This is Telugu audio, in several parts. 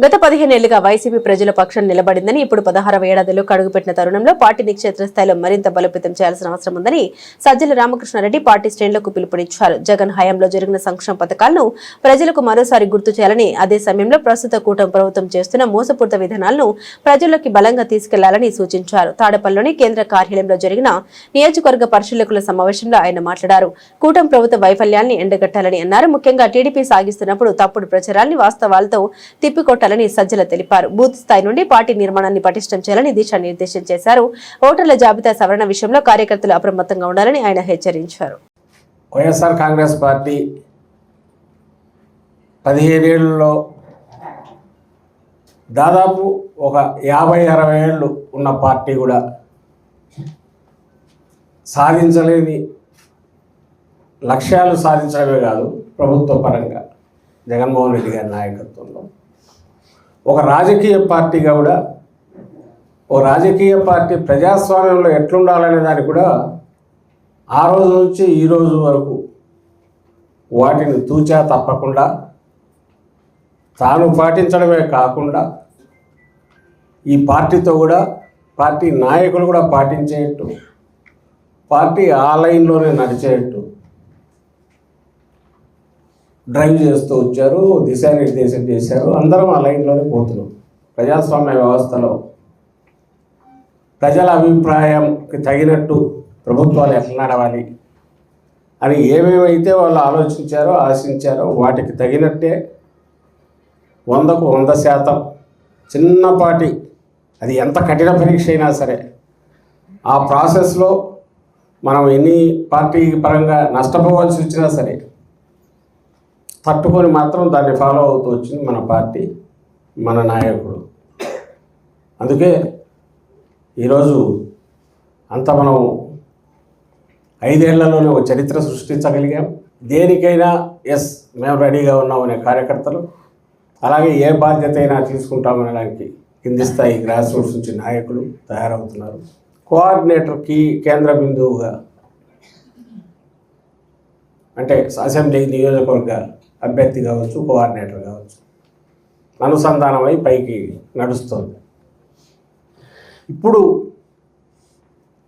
గత 15 ఏళ్లుగా వైసీపీ ప్రజల పక్షం నిలబడిందని, ఇప్పుడు 16వ ఏడాదిలోకి అడుగుపెట్టిన తరుణంలో పార్టీని క్షేత్రస్థాయిలో మరింత బలోపేతం చేయాల్సిన అవసరం ఉందని సజ్జల రామకృష్ణారెడ్డి పార్టీ శ్రేణులకు పిలుపునిచ్చారు. జగన్ హయాంలో జరిగిన సంక్షేమ పథకాలను ప్రజలకు మరోసారి గుర్తు చేయాలని, అదే సమయంలో ప్రస్తుత కూటమి ప్రభుత్వం చేస్తున్న మోసపూరిత విధానాలను ప్రజల్లోకి బలంగా తీసుకెళ్లాలని సూచించారు. తాడేపల్లిలోని కేంద్ర కార్యాలయంలో జరిగిన నియోజకవర్గ పరిశీలకుల సమావేశంలో ఆయన మాట్లాడారు. కూటమి ప్రభుత్వ వైఫల్యాన్ని ఎండగట్టాలని అన్నారు. ముఖ్యంగా టీడీపీ సాగిస్తున్నప్పుడు తప్పుడు ప్రచారాన్ని వాస్తవాలతో తిప్పికొట్టాలని సజ్జల తెలిపారు. బూత్ స్థాయి నుండి పార్టీ నిర్మాణాన్ని పటిష్టం చేయాలని దిశానిర్దేశం చేశారు. ఓటర్ల జాబితా సవరణ విషయంలో కార్యకర్తలు అప్రమత్తంగా ఉండాలని ఆయన హెచ్చరించారు. వైఎస్ఆర్ కాంగ్రెస్ పార్టీ 15 ఏళ్లలో దాదాపు ఒక 50-60 ఏళ్ళు ఉన్న పార్టీ కూడా సాధించలేని లక్ష్యాలు సాధించడమే కాదు, ప్రభుత్వ పరంగా జగన్మోహన్ రెడ్డి గారి నాయకత్వంలో ఒక రాజకీయ పార్టీగా కూడా, ఓ రాజకీయ పార్టీ ప్రజాస్వామ్యంలో ఎట్లుండాలనే దానికి కూడా ఆ రోజు నుంచి ఈ రోజు వరకు వాటిని తూచా తప్పకుండా తాను పాటించడమే కాకుండా ఈ పార్టీతో కూడా పార్టీ నాయకులు కూడా పాటించేట్టు, పార్టీ ఆ లైన్లోనే నడిచేట్టు డ్రైవ్ చేస్తూ వచ్చారు, దిశానిర్దేశం చేశారు. అందరం ఆ లైన్లోనే పోతున్నాం. ప్రజాస్వామ్య వ్యవస్థలో ప్రజల అభిప్రాయంకి తగినట్టు ప్రభుత్వాలు ఎట్లా నడవాలి అని ఏమేమైతే వాళ్ళు ఆలోచించారో, ఆశించారో వాటికి తగినట్టే 100కు 100% చిన్నపాటి, అది ఎంత కఠిన పరీక్ష అయినా సరే ఆ ప్రాసెస్లో మనం ఎన్ని పార్టీ పరంగా నష్టపోవాల్సి వచ్చినా సరే తట్టుకొని మాత్రం దాన్ని ఫాలో అవుతూ వచ్చింది మన పార్టీ, మన నాయకుడు. అందుకే ఈరోజు అంత మనం 5 ఏళ్లలోనే ఒక చరిత్ర సృష్టించగలిగాం. దేనికైనా ఎస్ మేము రెడీగా ఉన్నామనే కార్యకర్తలు, అలాగే ఏ బాధ్యత అయినా తీసుకుంటామనడానికి కింది స్థాయి గ్రాస్ రూట్స్ నుంచి నాయకులు తయారవుతున్నారు. కోఆర్డినేటర్కి కేంద్ర బిందువుగా అంటే అసెంబ్లీ నియోజకవర్గ అభ్యర్థి కావచ్చు, కోఆర్డినేటర్ కావచ్చు, అనుసంధానమై పైకి నడుస్తుంది. ఇప్పుడు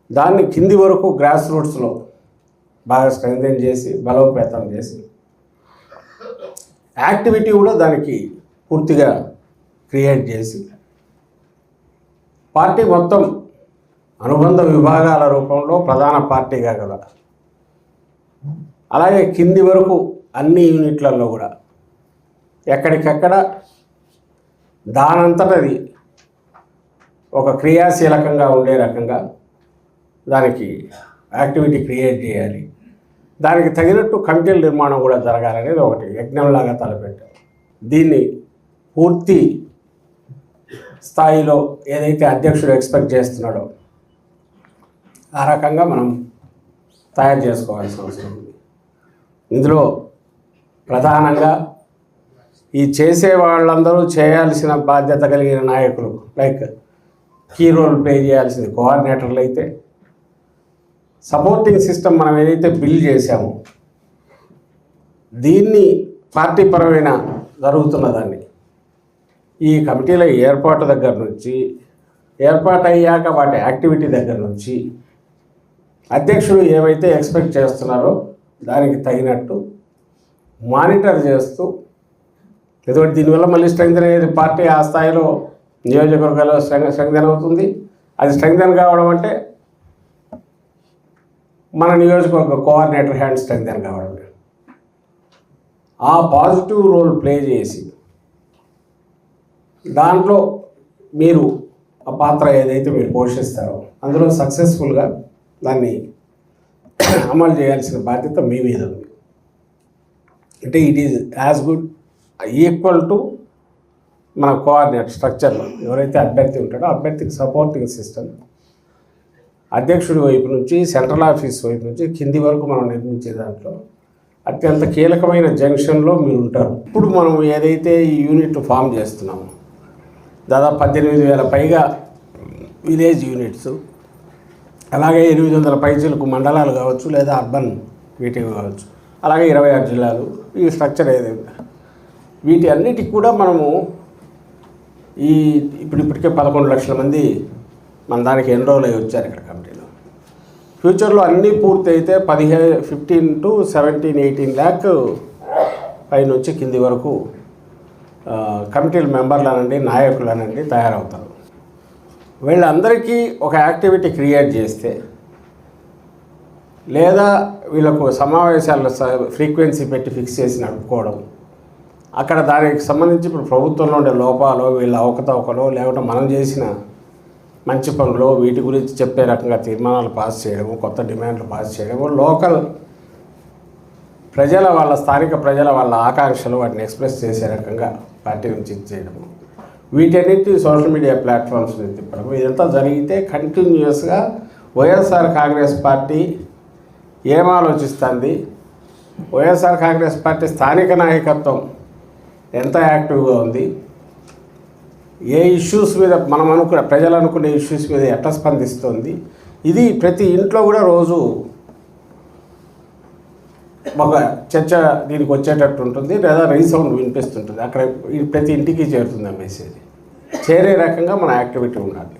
దాన్ని కింది వరకు గ్రాస్ రూట్స్లో బాగా స్ట్రెంథెన్ చేసి బలోపేతం చేసి యాక్టివిటీ కూడా దానికి పూర్తిగా క్రియేట్ చేసి పార్టీ మొత్తం అనుబంధ విభాగాల రూపంలో ప్రధాన పార్టీగా కదా, అలాగే కింది వరకు అన్ని యూనిట్లలో కూడా ఎక్కడికక్కడ దానంతటది ఒక క్రియాశీలకంగా ఉండే రకంగా దానికి యాక్టివిటీ క్రియేట్ చేయాలి. దానికి తగినట్టు కమిటీల నిర్మాణం కూడా జరగాలనేది ఒకటి యజ్ఞంలాగా తలపెట్టారు. దీన్ని పూర్తి స్థాయిలో ఏదైతే అధ్యక్షుడు ఎక్స్పెక్ట్ చేస్తున్నాడో ఆ రకంగా మనం తయారు చేసుకోవాల్సిన అవసరం ఉంది. ఇందులో ప్రధానంగా ఈ చేసే వాళ్ళందరూ చేయాల్సిన బాధ్యత కలిగిన నాయకులు, లైక్ కీ రోల్ ప్లే చేయాల్సింది కోఆర్డినేటర్లు అయితే, సపోర్టింగ్ సిస్టమ్ మనం ఏదైతే బిల్డ్ చేశామో దీన్ని పార్టీ పరమైన జరుగుతున్న దాన్ని ఈ కమిటీల ఏర్పాటు దగ్గర నుంచి, ఏర్పాటు అయ్యాక వాటి యాక్టివిటీ దగ్గర నుంచి అధ్యక్షుడు ఏవైతే ఎక్స్పెక్ట్ చేస్తున్నారో దానికి తగినట్టు మానిటర్ చేస్తూ, ఎందుకంటే దీనివల్ల మళ్ళీ స్ట్రెంగ్తన్ అయ్యేది పార్టీ ఆ స్థాయిలో నియోజకవర్గాల్లో స్ట్రెంగ్తన్ అవుతుంది. అది స్ట్రెంగ్తన్ కావడం అంటే మన నియోజకవర్గ కోఆర్డినేటర్ హ్యాండ్ స్ట్రెంగ్తన్ కావడమే. ఆ పాజిటివ్ రోల్ ప్లే చేసి దాంట్లో మీరు ఆ పాత్ర ఏదైతే మీరు పోషిస్తారో అందులో సక్సెస్ఫుల్గా దాన్ని అమలు చేయాల్సిన బాధ్యత మీ మీద ఉంది. అంటే it is as good equal to మన కోఆర్డినేట్ స్ట్రక్చర్లో ఎవరైతే అభ్యర్థి ఉంటాడో అభ్యర్థికి సపోర్టింగ్ సిస్టమ్ అధ్యక్షుడి వైపు నుంచి, సెంట్రల్ ఆఫీస్ వైపు నుంచి కింది వరకు మనం నిర్మించే దాంట్లో అత్యంత కీలకమైన జంక్షన్లో మీరు ఉంటారు. ఇప్పుడు మనం ఏదైతే ఈ యూనిట్ ఫామ్ చేస్తున్నామో దాదాపు 18,000 పైగా విలేజ్ యూనిట్స్, అలాగే 800 పైచీలకు మండలాలు కావచ్చు లేదా అర్బన్ వీటివి కావచ్చు, అలాగే 26 జిల్లాలు, ఈ స్ట్రక్చర్ ఏదైతే వీటి అన్నిటికి కూడా మనము ఇప్పటికే 11 లక్షల మంది మన దానికి ఎన్రోల్ అయ్యి వచ్చారు ఇక్కడ కమిటీలో. ఫ్యూచర్లో అన్నీ పూర్తి అయితే 15 to 17, 18 ల్యాక్ పై నుంచి కింది వరకు కమిటీల మెంబర్లు అనండి, నాయకులు అనండి తయారవుతారు. వీళ్ళందరికీ ఒక యాక్టివిటీ క్రియేట్ చేస్తే, లేదా వీళ్ళకు సమావేశాల ఫ్రీక్వెన్సీ పెట్టి ఫిక్స్ చేసి నడుపుకోవడం, అక్కడ దానికి సంబంధించి ఇప్పుడు ప్రభుత్వంలో ఉండే లోపాలు, వీళ్ళ అవకతవకలు, లేకపోతే మనం చేసిన మంచి పనులు, వీటి గురించి చెప్పే రకంగా తీర్మానాలు పాస్ చేయడము, కొత్త డిమాండ్లు పాస్ చేయడము, లోకల్ వాళ్ళ స్థానిక ప్రజల వాళ్ళ ఆకాంక్షలు వాటిని ఎక్స్ప్రెస్ చేసే రకంగా పార్టీ నుంచి చేయడము, వీటన్నిటి సోషల్ మీడియా ప్లాట్ఫామ్స్ నుంచి తిప్పడము, ఇదంతా జరిగితే కంటిన్యూస్గా వైఎస్ఆర్ కాంగ్రెస్ పార్టీ ఏం ఆలోచిస్తుంది, వైఎస్ఆర్ కాంగ్రెస్ పార్టీ స్థానిక నాయకత్వం ఎంత యాక్టివ్గా ఉంది, ఏ ఇష్యూస్ మీద మనం ప్రజలు అనుకునే ఇష్యూస్ మీద ఎట్లా స్పందిస్తుంది, ఇది ప్రతి ఇంట్లో కూడా రోజు ఒక చర్చ దీనికి వచ్చేటట్టు ఉంటుంది, లేదా రీసౌండ్ వినిపిస్తుంటుంది. అక్కడ ప్రతి ఇంటికి చేరుతుంది ఆ మెసేజ్. చేరే రకంగా మన యాక్టివిటీ ఉండాలి.